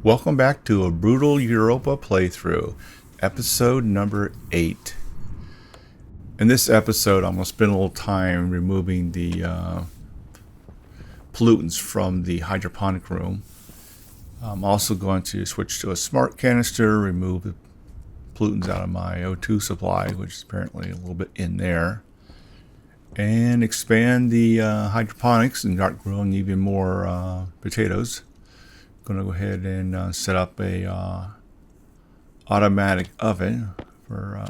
Welcome back to a brutal Europa playthrough, episode number 8. In this episode, I'm going to spend a little time removing the pollutants from the hydroponic room. I'm also going to switch to a smart canister, remove the pollutants out of my O2 supply, which is apparently a little bit in there, and expand the hydroponics and start growing even more potatoes. Going to go ahead and set up a automatic oven for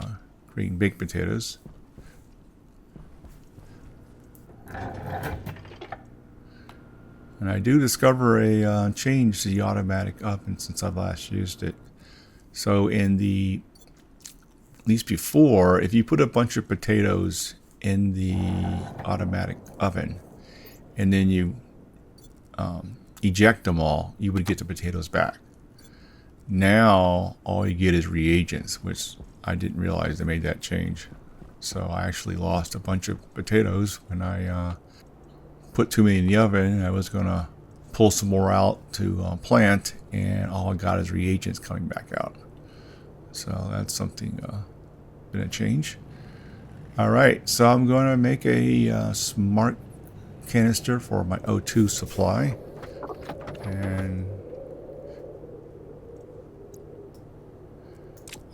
creating baked potatoes. And I do discover a change to the automatic oven since I've last used it. So at least before, if you put a bunch of potatoes in the automatic oven and then you eject them all, you would get the potatoes back. Now all you get is reagents, which I didn't realize they made that change. So I actually lost a bunch of potatoes when I put too many in the oven. I was going to pull some more out to plant, and all I got is reagents coming back out. So that's something been a change. All right, so I'm going to make a smart canister for my O2 supply. And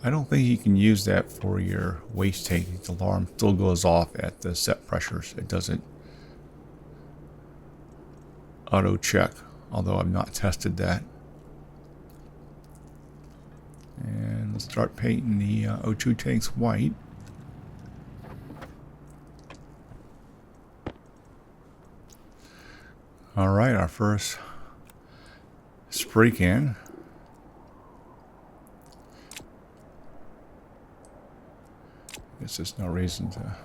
I don't think you can use that for your waste tank. The alarm still goes off at the set pressures. It doesn't auto check, although I've not tested that. And let's start painting the O2 tanks white. All right, our first spray can. I guess there's no reason to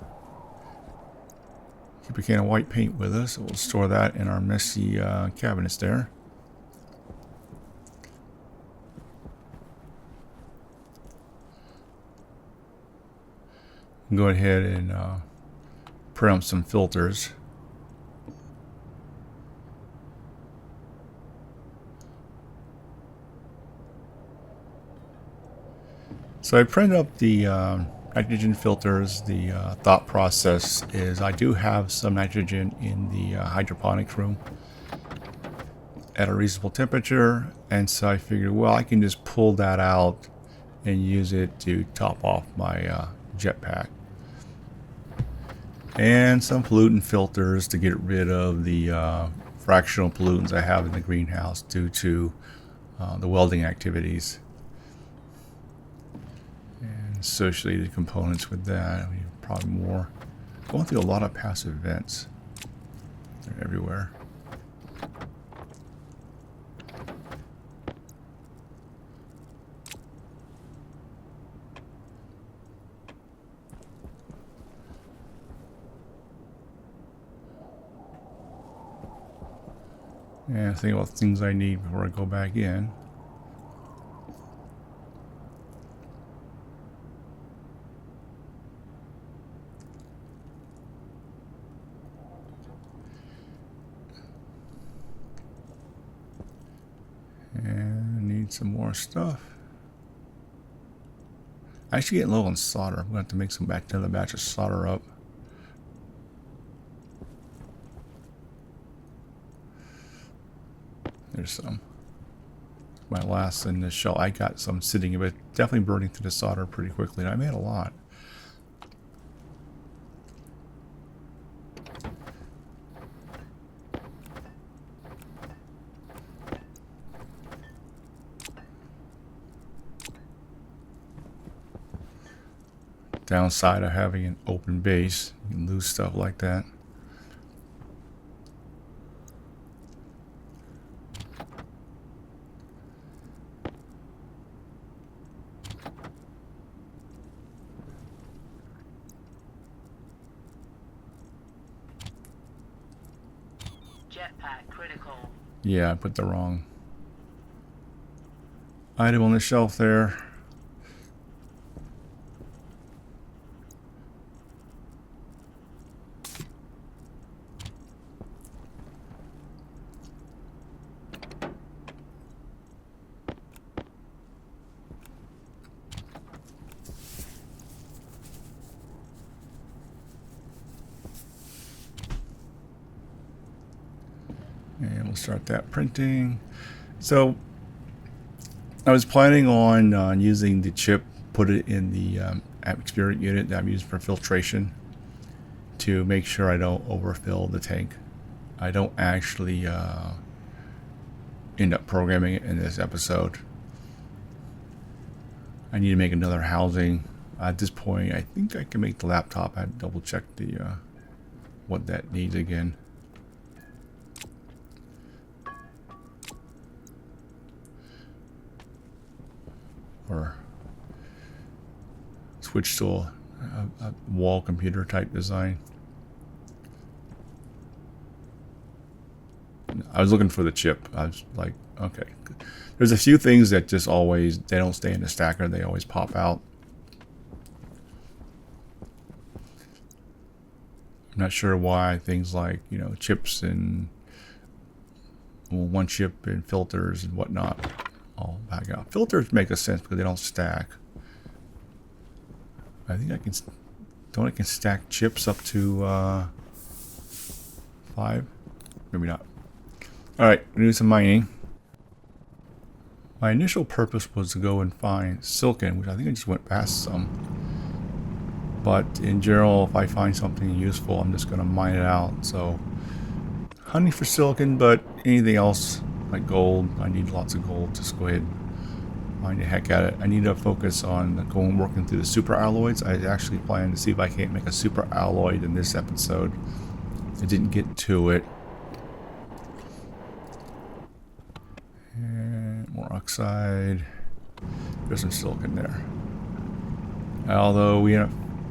keep a can of white paint with us. So we'll store that in our messy cabinets there. Go ahead and put on some filters. So I printed up the nitrogen filters. The thought process is I do have some nitrogen in the hydroponics room at a reasonable temperature, and so I figured, well, I can just pull that out and use it to top off my jetpack. And some pollutant filters to get rid of the fractional pollutants I have in the greenhouse due to the welding activities. Associated components with that. I mean, probably more. Going through a lot of passive vents. They're everywhere. And think about things I need before I go back in. Some more stuff. I actually getting low on solder. I'm going to have to make another batch of solder up. There's some. My last in the shell. I got some sitting, but definitely burning through the solder pretty quickly. And I made a lot. Downside of having an open base, you can lose stuff like that. Jetpack critical. Yeah, I put the wrong item on the shelf there. start that printing. So I was planning on using the chip, put it in the atmospheric unit that I'm using for filtration to make sure I don't overfill the tank. I don't actually end up programming it in this episode. I need to make another housing. At this point, I think I can make the laptop. I double check the what that needs again. Or switch to a wall computer type design. I was looking for the chip. I was like, okay. There's a few things that just always, they don't stay in the stacker. They always pop out. I'm not sure why things like, you know, chips and one chip and filters and whatnot all back out. Filters make a sense because they don't stack. I think I can stack chips up to 5. Maybe not. All right, we're doing some mining. My initial purpose was to go and find silicon, which I think I just went past some. But in general, if I find something useful, I'm just going to mine it out. So, hunting for silicon, but anything else like gold, I need lots of gold. Just go ahead and mine the heck at it. I need to focus on working through the super alloys. I actually plan to see if I can't make a super alloy in this episode. I didn't get to it. And more oxide. There's some silicon there. Although we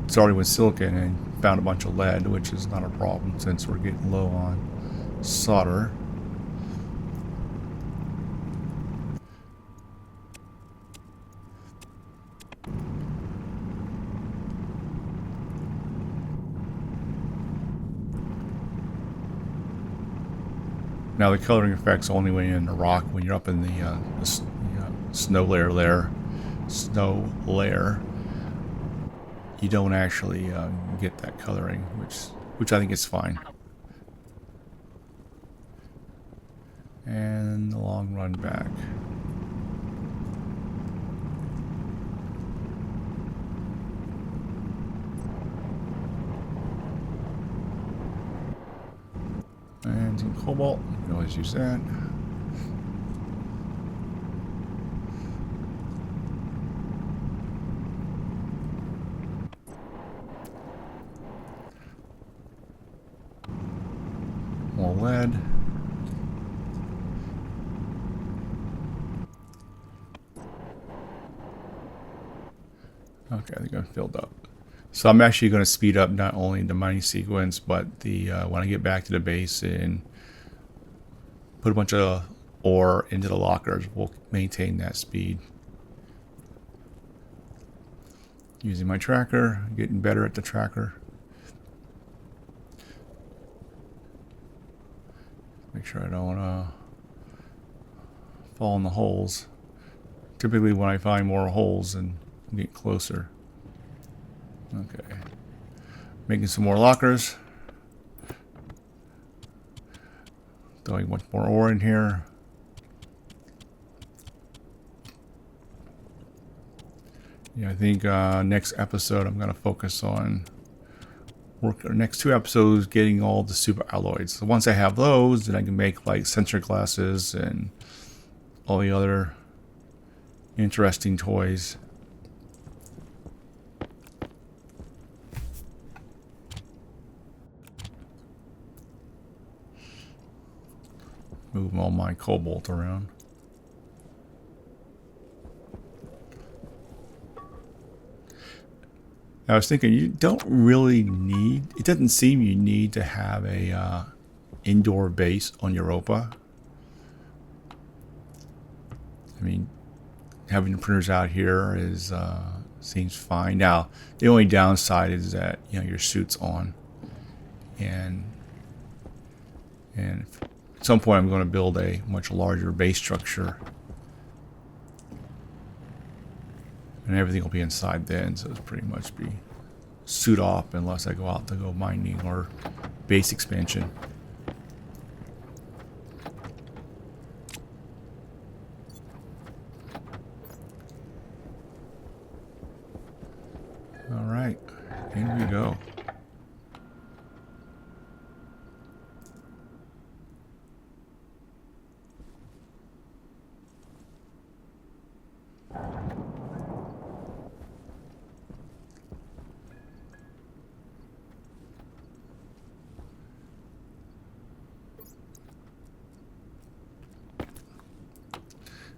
started with silicon and found a bunch of lead, which is not a problem since we're getting low on solder. Now the coloring effect's only when you're in the rock. When you're up in the snow layer, you don't actually get that coloring, which I think is fine. And the long run back. And some cobalt, you can always use that. More lead. Okay, I think I'm filled up. So I'm actually going to speed up not only the mining sequence, but the when I get back to the base and put a bunch of ore into the lockers, we'll maintain that speed. Using my tracker, getting better at the tracker. Make sure I don't fall in the holes. Typically when I find more holes and get closer. Okay. Making some more lockers. Throwing much more ore in here. Yeah, I think next episode I'm going to focus on next 2 episodes getting all the super alloys. So once I have those, then I can make like sensor glasses and all the other interesting toys. Move all my cobalt around. I was thinking you don't really need, it doesn't seem you need to have a indoor base on Europa. I mean, having the printers out here is seems fine. Now, the only downside is that, you know, your suit's on. And at some point I'm going to build a much larger base structure. And everything will be inside then, so it's pretty much be suit off unless I go out to go mining or base expansion.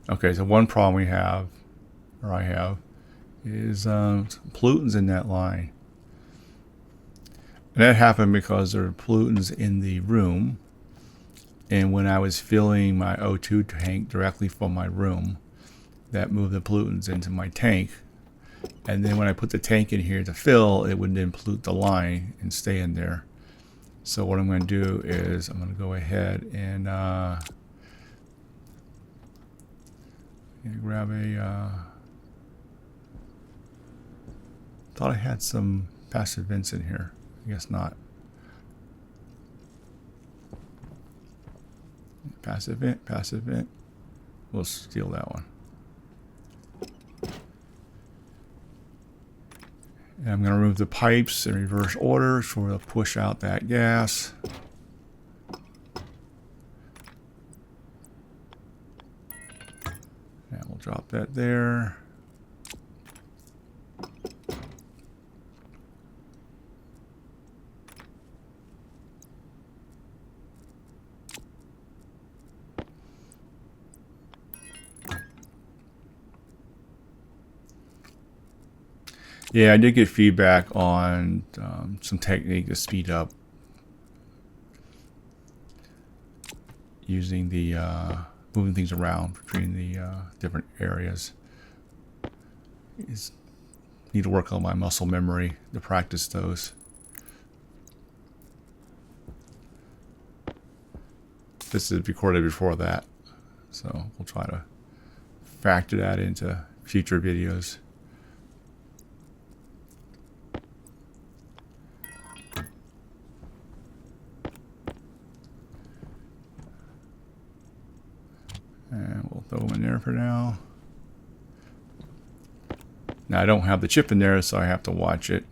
Okay, so one problem we have, or I have, is pollutants in that line. And that happened because there are pollutants in the room. And when I was filling my O2 tank directly from my room, that moved the pollutants into my tank. And then when I put the tank in here to fill, it would then pollute the line and stay in there. So what I'm going to do is I'm going to go ahead and grab a... thought I had some passive vents in here. I guess not. Passive vent, passive vent. We'll steal that one. And I'm going to remove the pipes in reverse order so we'll push out that gas. And we'll drop that there. Yeah, I did get feedback on some technique to speed up using the moving things around between the different areas. Need to work on my muscle memory to practice those. This is recorded before that, so we'll try to factor that into future videos. And we'll throw them in there for now. Now I don't have the chip in there, so I have to watch it.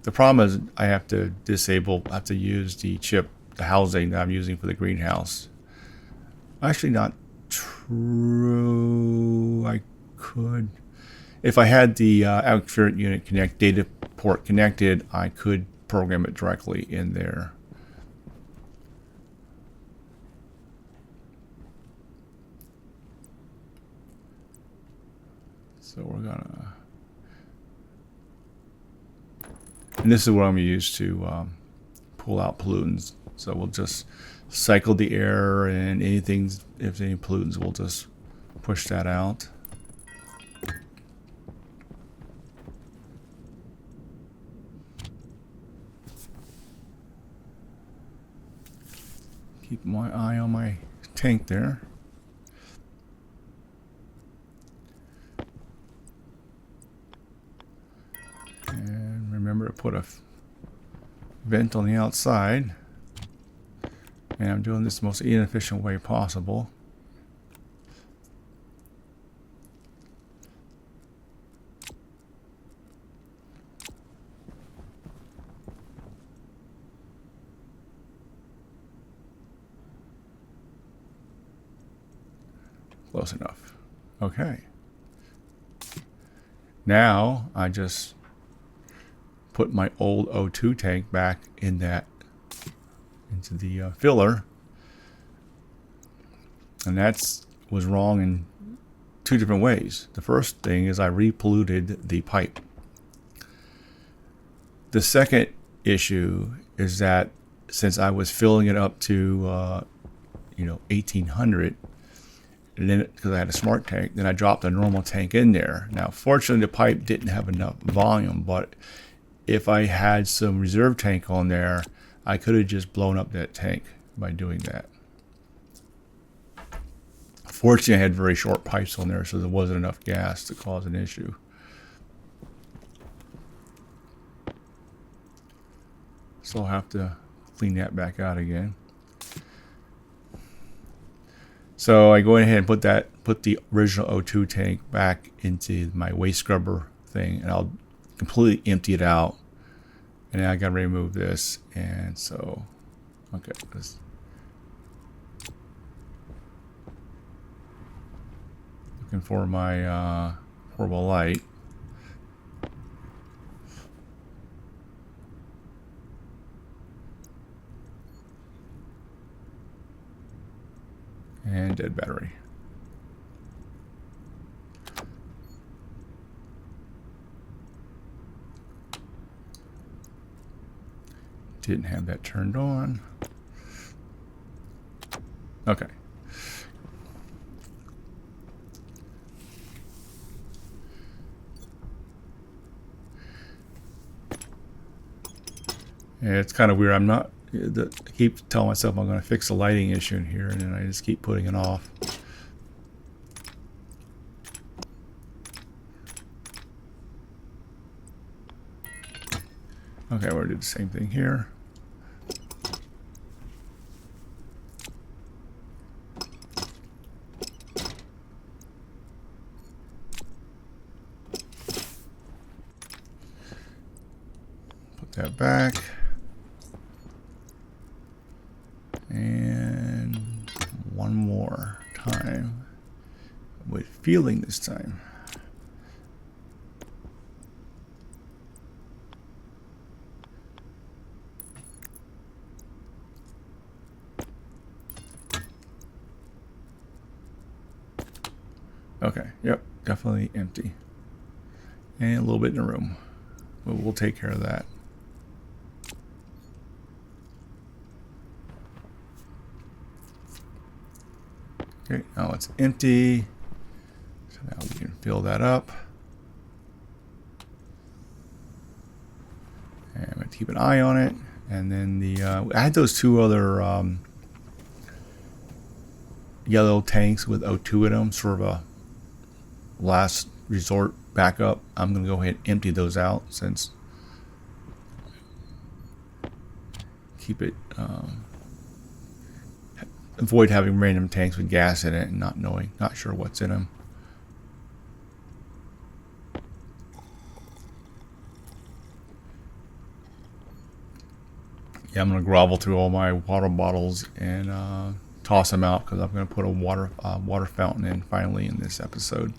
The problem is I have to use the chip, the housing that I'm using for the greenhouse. Actually not true. I could. If I had the outfit unit data port connected, I could program it directly in there. So we're gonna, and this is what I'm gonna use to pull out pollutants. So we'll just cycle the air, and anything, if any pollutants, we'll just push that out. Keep my eye on my tank there. And remember to put a vent on the outside. And I'm doing this the most inefficient way possible. Close enough. Okay. Now I just put my old O2 tank back in into the filler, and that was wrong in two different ways. The first thing is I repolluted the pipe. The second issue is that since I was filling it up to 1800, and then because I had a smart tank, then I dropped a normal tank in there. Now fortunately the pipe didn't have enough volume, but if I had some reserve tank on there, I could have just blown up that tank by doing that. Fortunately, I had very short pipes on there, so there wasn't enough gas to cause an issue. So I'll have to clean that back out again. So I go ahead and put the original O2 tank back into my waste scrubber thing, and I'll completely empty it out. And then I gotta remove this, and so okay, looking for my portable light. And dead battery. Didn't have that turned on. Okay. Yeah, it's kind of weird. I keep telling myself I'm going to fix the lighting issue in here, and then I just keep putting it off. Okay, we're going to do the same thing here. Put that back. And one more time. With feeling this time. Okay, yep, definitely empty. And a little bit in the room. But we'll take care of that. Okay, now it's empty. So now we can fill that up. And I'm going to keep an eye on it. And then I had those two other yellow tanks with O2 in them, sort of a last resort backup. I'm going to go ahead and empty those out since keep it avoid having random tanks with gas in it and not sure what's in them. Yeah, I'm going to grovel through all my water bottles and toss them out because I'm going to put a water fountain in finally in this episode.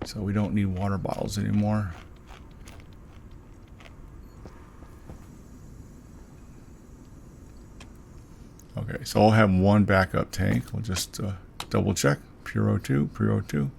So we don't need water bottles anymore. Okay, so I'll have one backup tank. We'll just double check. Pure O2, pure O2.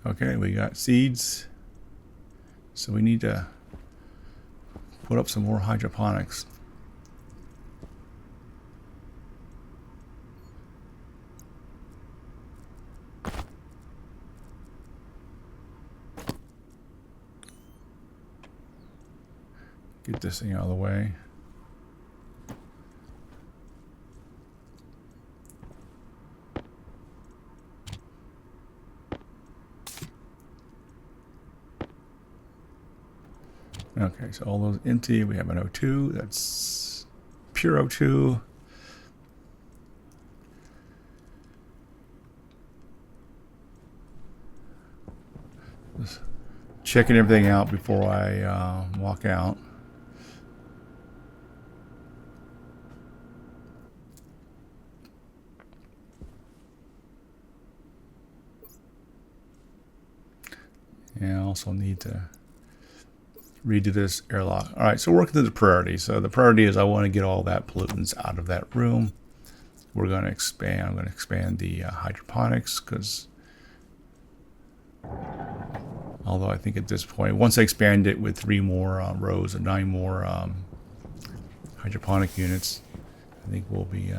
Okay, we got seeds. So we need to put up some more hydroponics. Get this thing out of the way. Okay, so all those empty. We have an O2. That's pure O2. Just checking everything out before I walk out. And I also need to redo this airlock. All right, so working through the priority. So the priority is I want to get all that pollutants out of that room. We're going to expand. I'm going to expand the hydroponics because although I think at this point, once I expand it with 3 more rows or 9 more hydroponic units, I think we'll be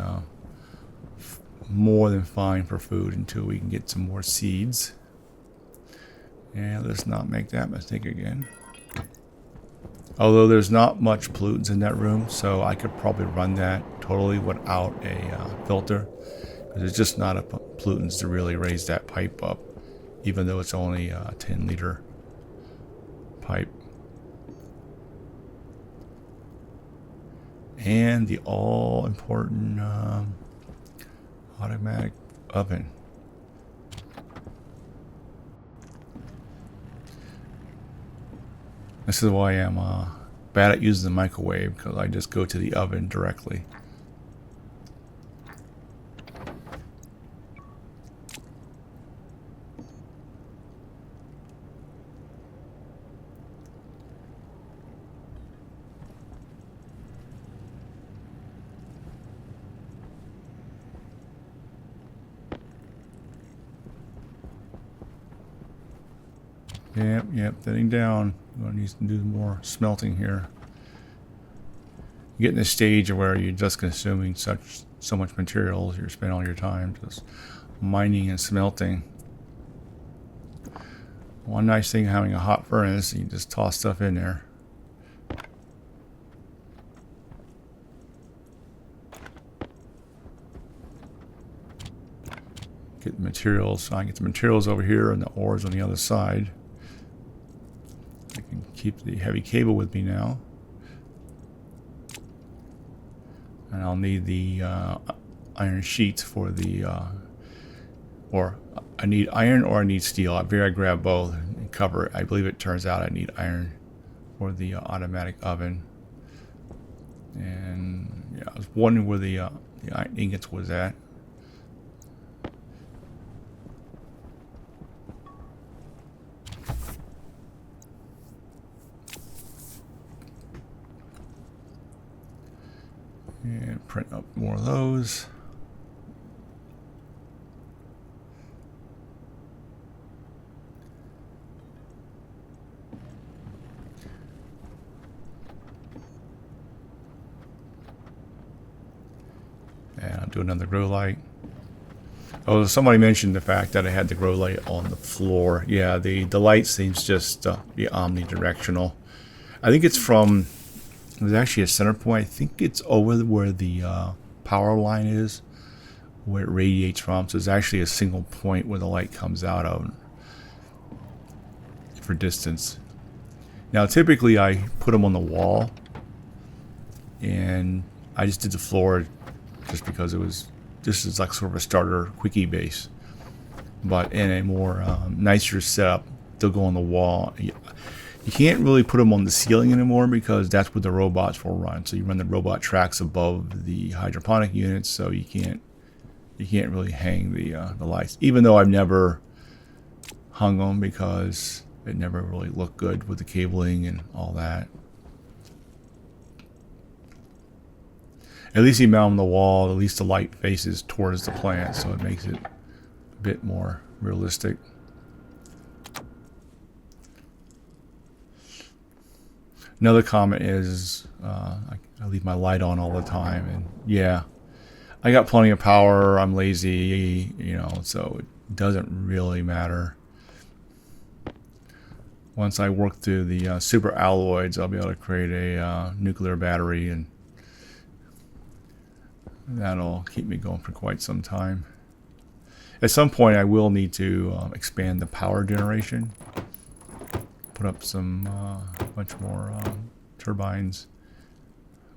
more than fine for food until we can get some more seeds. And let's not make that mistake again. Although there's not much pollutants in that room, so I could probably run that totally without a filter. There's just not enough pollutants to really raise that pipe up, even though it's only a 10-liter pipe. And the all-important automatic oven. This is why I'm bad at using the microwave because I just go to the oven directly. Yep, thinning down. I'm going to need to do more smelting here. You get in this stage where you're just consuming so much materials, you're spending all your time just mining and smelting. One nice thing having a hot furnace, you just toss stuff in there. Get the materials. So I get the materials over here and the ores on the other side. I can keep the heavy cable with me now. And I'll need the iron sheets for the, or I need iron or I need steel. I figure I grab both and cover it. I believe it turns out I need iron for the automatic oven. And yeah, I was wondering where the iron ingots was at. And print up more of those. And I'll do another grow light. Oh, somebody mentioned the fact that I had the grow light on the floor. Yeah, the light seems just be omnidirectional. I think it's from... There's actually a center point. I think it's over where the power line is, where it radiates from. So there's actually a single point where the light comes out of for distance. Now, typically I put them on the wall, and I just did the floor just because this is like sort of a starter quickie base. But in a more nicer setup, they'll go on the wall. You can't really put them on the ceiling anymore because that's where the robots will run. So you run the robot tracks above the hydroponic units, so you can't really hang the lights. Even though I've never hung them because it never really looked good with the cabling and all that. At least you mount them on the wall. At least the light faces towards the plant, so it makes it a bit more realistic. Another comment is I leave my light on all the time, and yeah, I got plenty of power. I'm lazy, so it doesn't really matter. Once I work through the super alloys, I'll be able to create a nuclear battery, and that'll keep me going for quite some time. At some point, I will need to expand the power generation. Put up some bunch more turbines,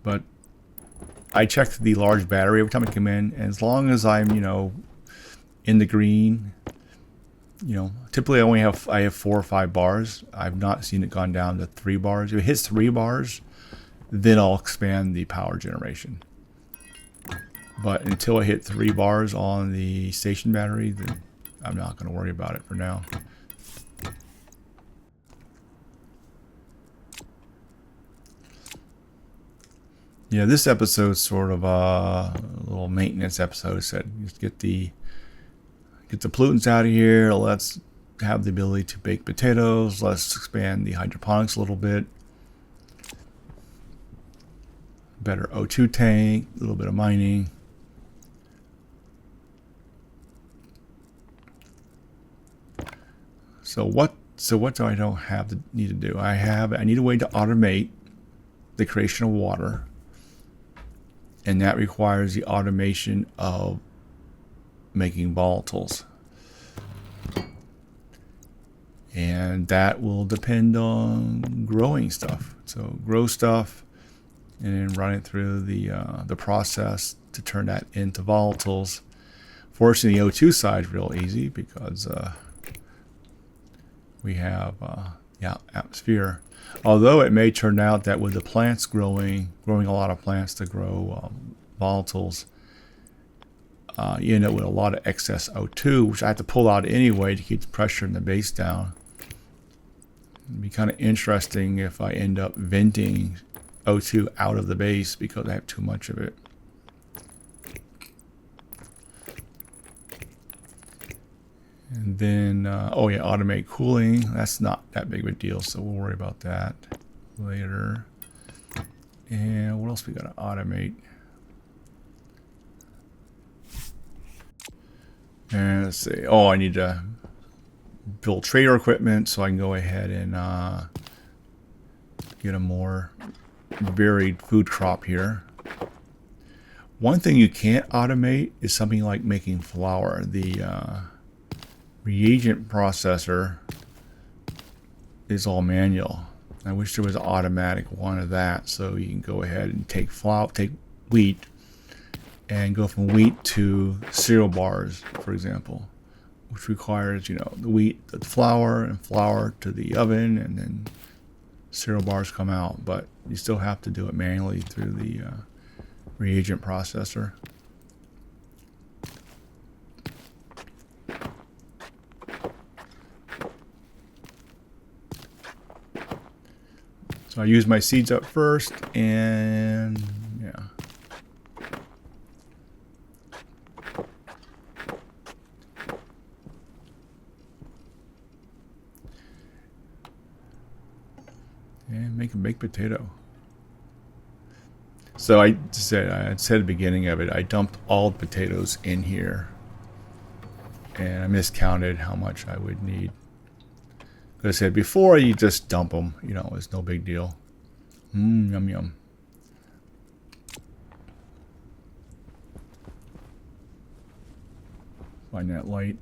but I checked the large battery every time I come in, and as long as I'm in the green, typically I have 4 or 5 bars. I've not seen it gone down to 3 bars. If it hits 3 bars, then I'll expand the power generation. But until I hit 3 bars on the station battery, then I'm not going to worry about it for now. Yeah, this episode's sort of a little maintenance episode. Said just get the pollutants out of here. Let's have the ability to bake potatoes. Let's expand the hydroponics a little bit. Better O2 tank, a little bit of mining. So what do I don't have to need to do? I need a way to automate the creation of water. And that requires the automation of making volatiles. And that will depend on growing stuff. So grow stuff and then run it through the process to turn that into volatiles. Fortunately, the O2 side is real easy because we have Yeah, atmosphere. Although it may turn out that with the plants growing a lot of plants to grow volatiles, you end up with a lot of excess O2, which I have to pull out anyway to keep the pressure in the base down. It'd be kind of interesting if I end up venting O2 out of the base because I have too much of it. And then, oh yeah, automate cooling. That's not that big of a deal, so we'll worry about that later. And what else we got to automate? And let's see. Oh, I need to build trader equipment so I can go ahead and get a more varied food crop here. One thing you can't automate is something like making flour. The reagent processor is all manual. I wish there was an automatic one of that, so you can go ahead and take wheat and go from wheat to cereal bars, for example, which requires, you know, the wheat, the flour, and flour to the oven, and then cereal bars come out. But you still have to do it manually through the reagent processor. So I use my seeds up first, and yeah. And make a baked potato. So I said at the beginning of it, I dumped all the potatoes in here, and I miscounted how much I would need. Like I said before, you just dump them. You know, it's no big deal. Yum yum. Find that light.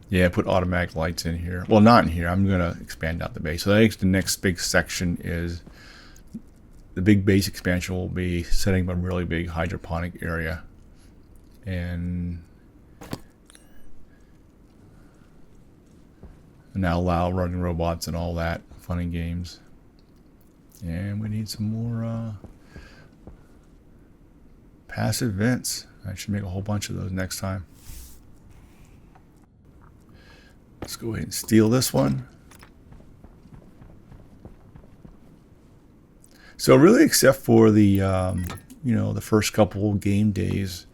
Yeah, put automatic lights in here. Well, not in here. I'm going to expand out the base. So the next big section is the big base expansion will be setting up a really big hydroponic area. And now allow running robots and all that fun and games. And we need some more passive vents. I should make a whole bunch of those next time. Let's go ahead and steal this one. So really, except for the you know, the first couple game days,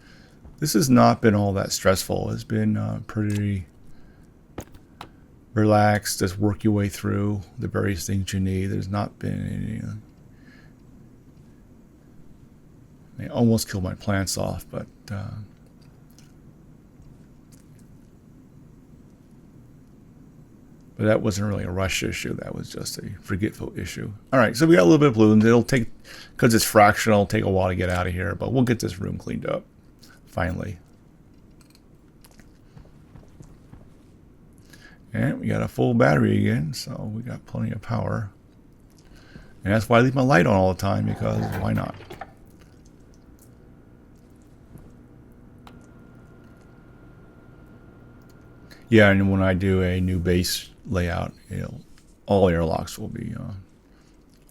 this has not been all that stressful. It's been pretty relaxed. Just work your way through the various things you need. There's not been any. I almost killed my plants off, but that wasn't really a rush issue. That was just a forgetful issue. All right, so we got a little bit of balloons. It'll take, because it's fractional, it'll take a while to get out of here, but we'll get this room cleaned up finally. And we got a full battery again, so we got plenty of power. And that's why I leave my light on all the time, because why not? Yeah, and when I do a new base layout, all airlocks will be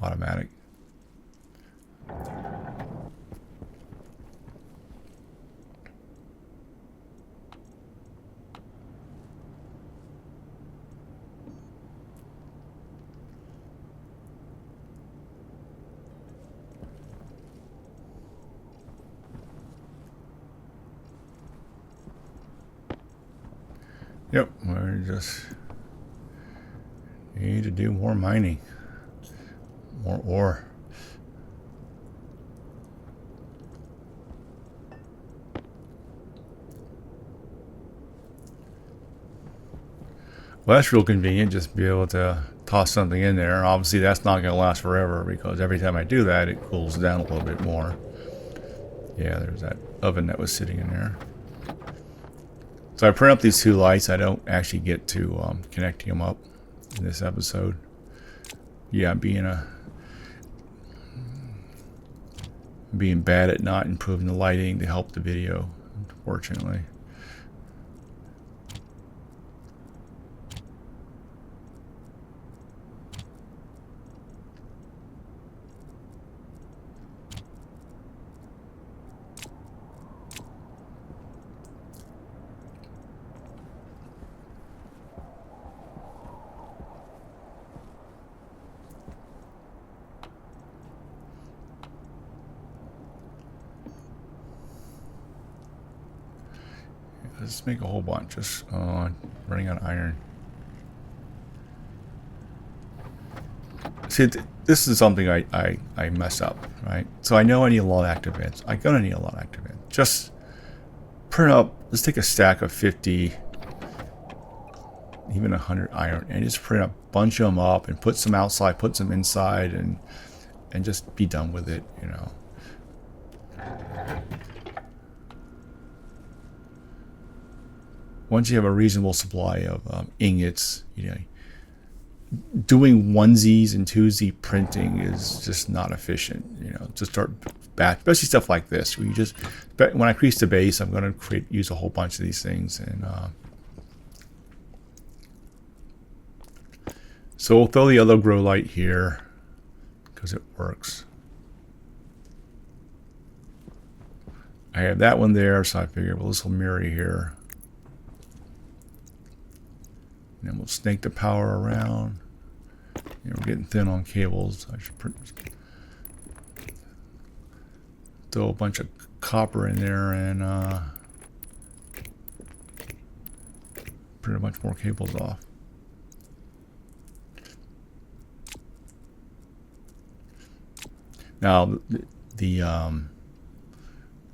automatic. Yep, we're just need to do more mining, more ore. Well, that's real convenient, just be able to toss something in there. Obviously, that's not going to last forever, because every time I do that, it cools down a little bit more. Yeah, there's that oven that was sitting in there. So I print up these two lights. I don't actually get to connecting them up in this episode. Yeah, being bad at not improving the lighting to help the video, unfortunately. Let's make a whole bunch. Just running out of iron. See, this is something I mess up, right? So I know I need a lot of active ends. I'm gonna need a lot of active ends. Just print up. Let's take a stack of 50, even 100 iron, and just print a bunch of them up and put some outside, put some inside, and just be done with it, you know. Once you have a reasonable supply of ingots, you know, doing onesies and twosie printing is just not efficient. You know, to start batch, especially stuff like this, where you just, when I increase the base, I'm going to use a whole bunch of these things, and so we'll throw the other grow light here because it works. I have that one there, so I figured, well, this will mirror here. And then we'll snake the power around. You know, we're getting thin on cables. I should throw a bunch of copper in there and print a bunch more cables off. Now the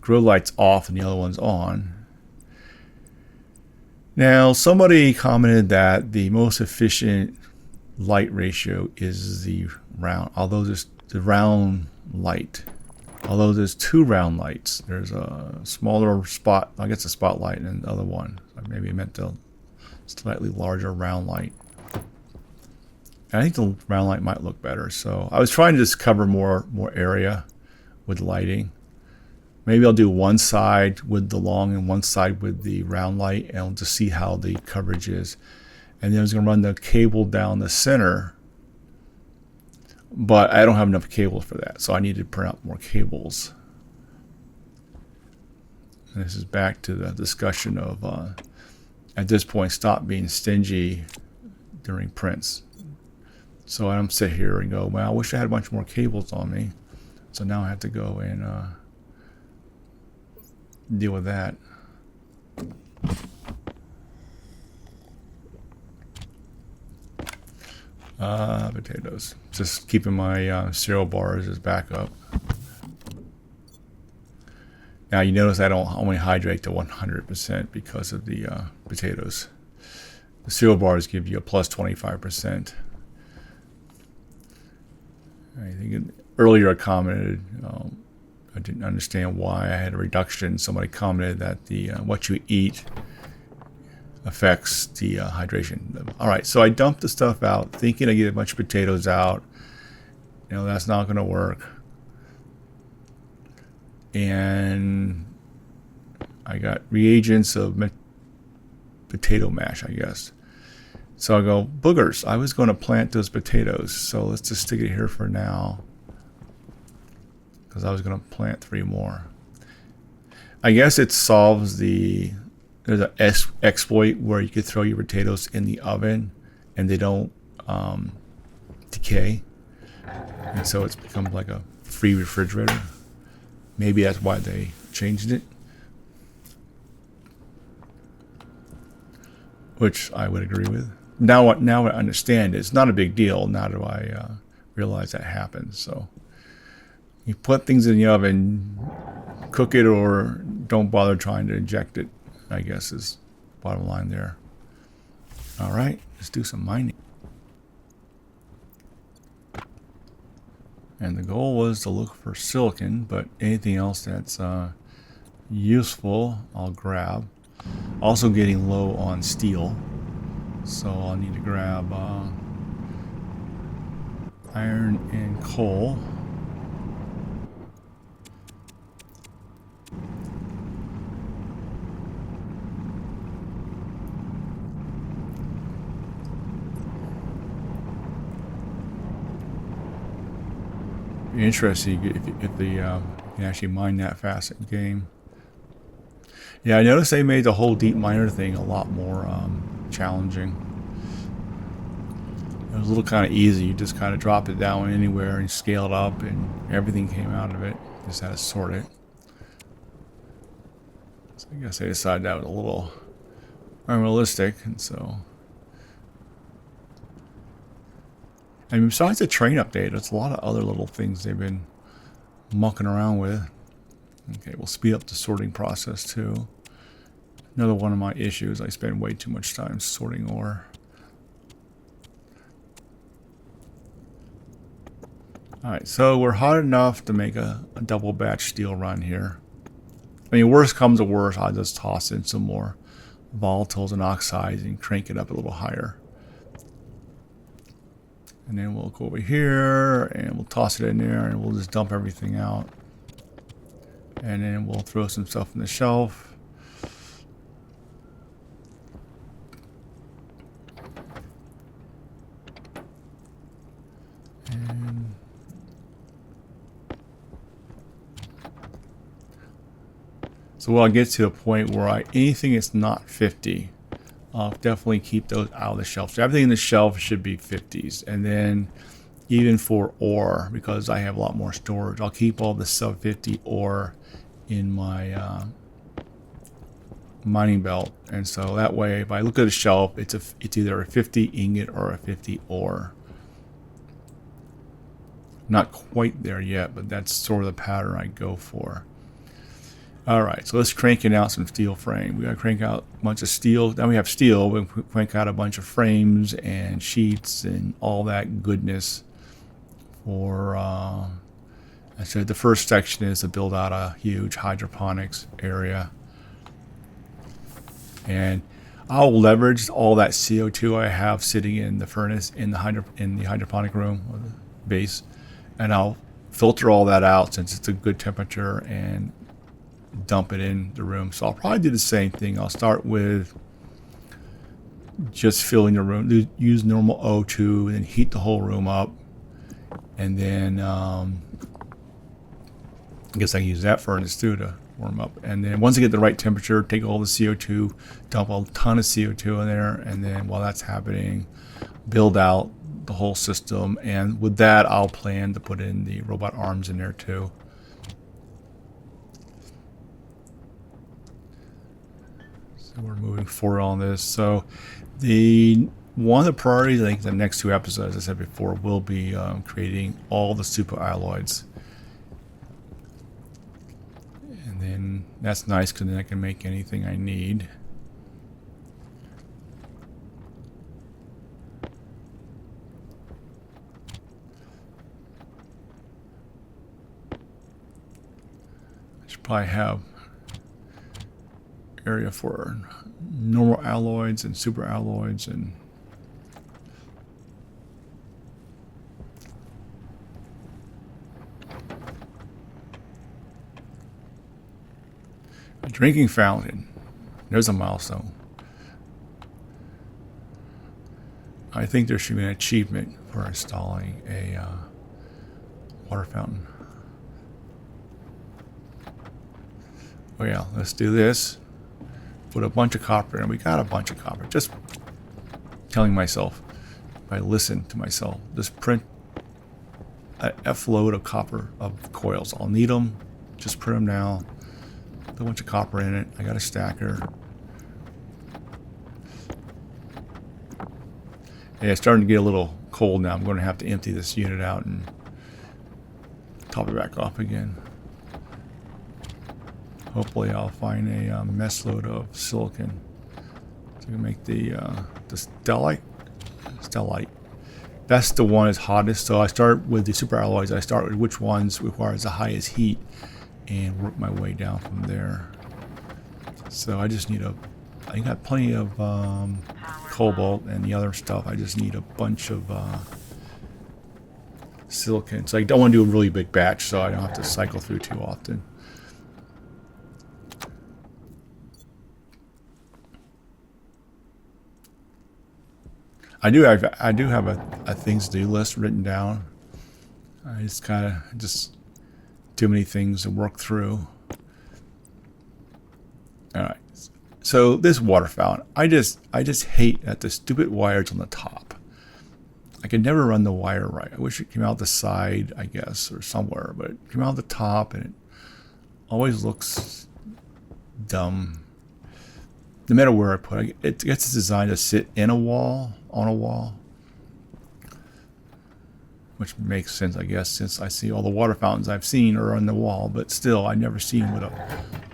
grow light's off and the other one's on. Now, somebody commented that the most efficient light ratio is the round, although there's the round light. Although there's two round lights, there's a smaller spot, I guess a spotlight, and the other one. Maybe I meant the slightly larger round light. And I think the round light might look better. So I was trying to just cover more area with lighting. Maybe I'll do one side with the long and one side with the round light, and I'll just see how the coverage is. And then I was going to run the cable down the center, but I don't have enough cables for that, so I need to print out more cables. And this is back to the discussion of, at this point, stop being stingy during prints. So I don't sit here and go, well, I wish I had a bunch more cables on me. So now I have to go and deal with that. Potatoes. Just keeping my cereal bars as backup. Now you notice I don't only hydrate to 100% because of the potatoes. The cereal bars give you a plus 25%. I think earlier I commented, I didn't understand why I had a reduction. Somebody commented that the what you eat affects the hydration. All right, so I dumped the stuff out, thinking I get a bunch of potatoes out. You know, that's not going to work. And I got reagents of potato mash, I guess. So I go, boogers, I was going to plant those potatoes, so let's just stick it here for now, because I was going to plant 3 more. I guess it solves there's an exploit where you could throw your potatoes in the oven and they don't decay, and so it's become like a free refrigerator. Maybe that's why they changed it, which I would agree with. Now I understand it. It's not a big deal. Now do I realize that happens. So you put things in the oven, cook it, or don't bother trying to inject it, I guess is bottom line there. All right, let's do some mining. And the goal was to look for silicon, but anything else that's useful, I'll grab. Also getting low on steel, so I'll need to grab iron and coal. Interesting if the you can actually mine that fast in game. Yeah, I noticed they made the whole deep miner thing a lot more challenging. It was a little kind of easy. You just kind of drop it down anywhere and scale it up, and everything came out of it. Just had to sort it. So I guess I decided that was a little unrealistic, and so. And besides the train update, there's a lot of other little things they've been mucking around with. Okay, we'll speed up the sorting process too. Another one of my issues, I spend way too much time sorting ore. Alright, so we're hot enough to make a double batch steel run here. I mean, worst comes to worst, I'll just toss in some more volatiles and oxides and crank it up a little higher. And then we'll go over here and we'll toss it in there and we'll just dump everything out. And then we'll throw some stuff in the shelf. And so when I get to the point where anything that's not 50, I'll definitely keep those out of the shelf. So everything in the shelf should be 50s. And then even for ore, because I have a lot more storage, I'll keep all the sub 50 ore in my mining belt. And so that way, if I look at the shelf, it's either a 50 ingot or a 50 ore. Not quite there yet, but that's sort of the pattern I go for. Alright, so let's crank it out some steel frame. We gotta crank out a bunch of steel. Now we have steel, we crank out a bunch of frames and sheets and all that goodness for I said the first section is to build out a huge hydroponics area. And I'll leverage all that CO2 I have sitting in the furnace in the hydroponic room or the base, and I'll filter all that out since it's a good temperature and dump it in the room. So I'll probably do the same thing. I'll start with just filling the room, use normal O2 and heat the whole room up, and then I guess I can use that furnace too to warm up. And then once I get the right temperature, take all the CO2, dump a ton of CO2 in there, and then while that's happening, build out the whole system. And with that, I'll plan to put in the robot arms in there too. So we're moving forward on this. So one of the priorities, I think, the next two episodes, as I said before, will be creating all the super alloys. And then that's nice because then I can make anything I need. I should probably have area for normal alloys and super alloys and a drinking fountain. There's a milestone. I think there should be an achievement for installing a water fountain. Oh yeah, let's do this. Put a bunch of copper in. We got a bunch of copper. Just telling myself, if I listen to myself, just print a F load of copper of coils. I'll need them. Just print them now. Put a bunch of copper in it. I got a stacker. Yeah, it's starting to get a little cold now. I'm going to have to empty this unit out and top it back off again. Hopefully I'll find a mess load of silicon so we can make the stellite. That's the one that's hottest. So I start with the super alloys. I start with which ones requires the highest heat and work my way down from there. So I just need I got plenty of cobalt and the other stuff. I just need a bunch of silicon. So I don't want to do a really big batch so I don't have to cycle through too often. I do have a things to do list written down. I just too many things to work through. All right. So this water fountain, I just hate that the stupid wires on the top. I could never run the wire right. I wish it came out the side, I guess, or somewhere, but it came out the top and it always looks dumb. no matter where I put it, it gets designed to sit in a wall, on a wall. Which makes sense, I guess, since I see all the water fountains I've seen are on the wall, but still, I've never seen with a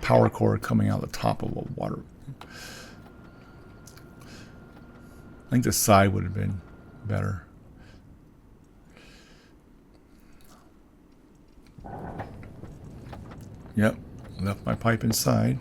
power cord coming out the top of a water. I think the side would have been better. Yep, left my pipe inside.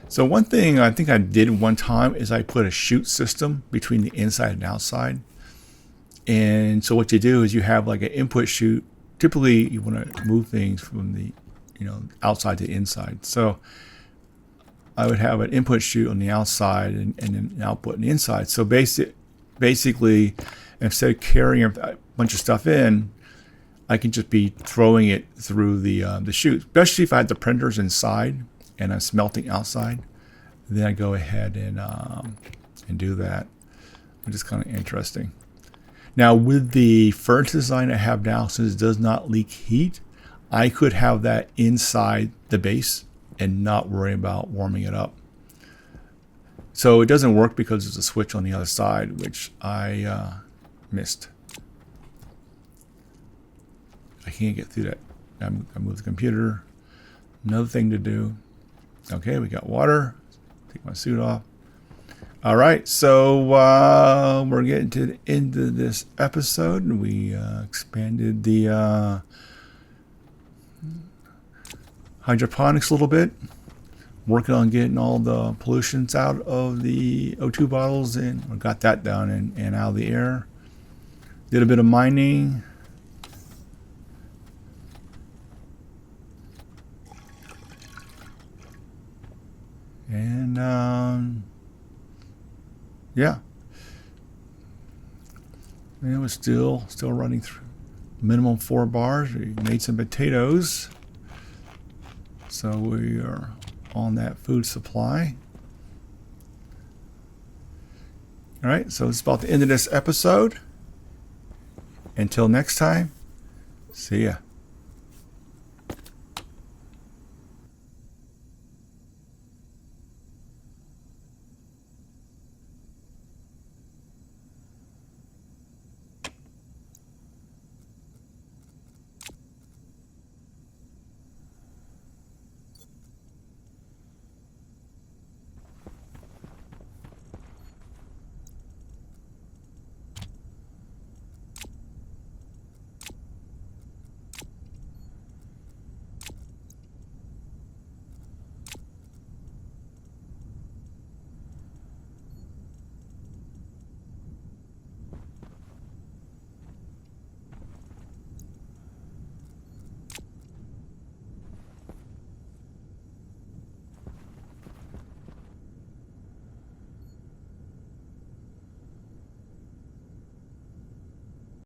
So one thing I think I did one time is I put a chute system between the inside and outside. And so what you do is you have like an input chute. Typically you want to move things from the, outside to inside. So I would have an input chute on the outside and then an output on the inside. So basically, instead of carrying a bunch of stuff in, I can just be throwing it through the chute. Especially if I had the printers inside and I'm smelting outside, then I go ahead and do that, which is kind of interesting. Now with the furnace design I have now, since it does not leak heat, I could have that inside the base and not worry about warming it up. So it doesn't work because there's a switch on the other side, which I missed. I can't get through that. I moved the computer. Another thing to do. Okay, we got water. Take my suit off. All right, so we're getting to the end of this episode. We expanded the hydroponics a little bit. Working on getting all the pollutants out of the O2 bottles and I got that done and out of the air. Did a bit of mining. And yeah, and it was still running through minimum 4 bars. We made some potatoes, so we are on that food supply. All right, so it's about the end of this episode. Until next time, see ya.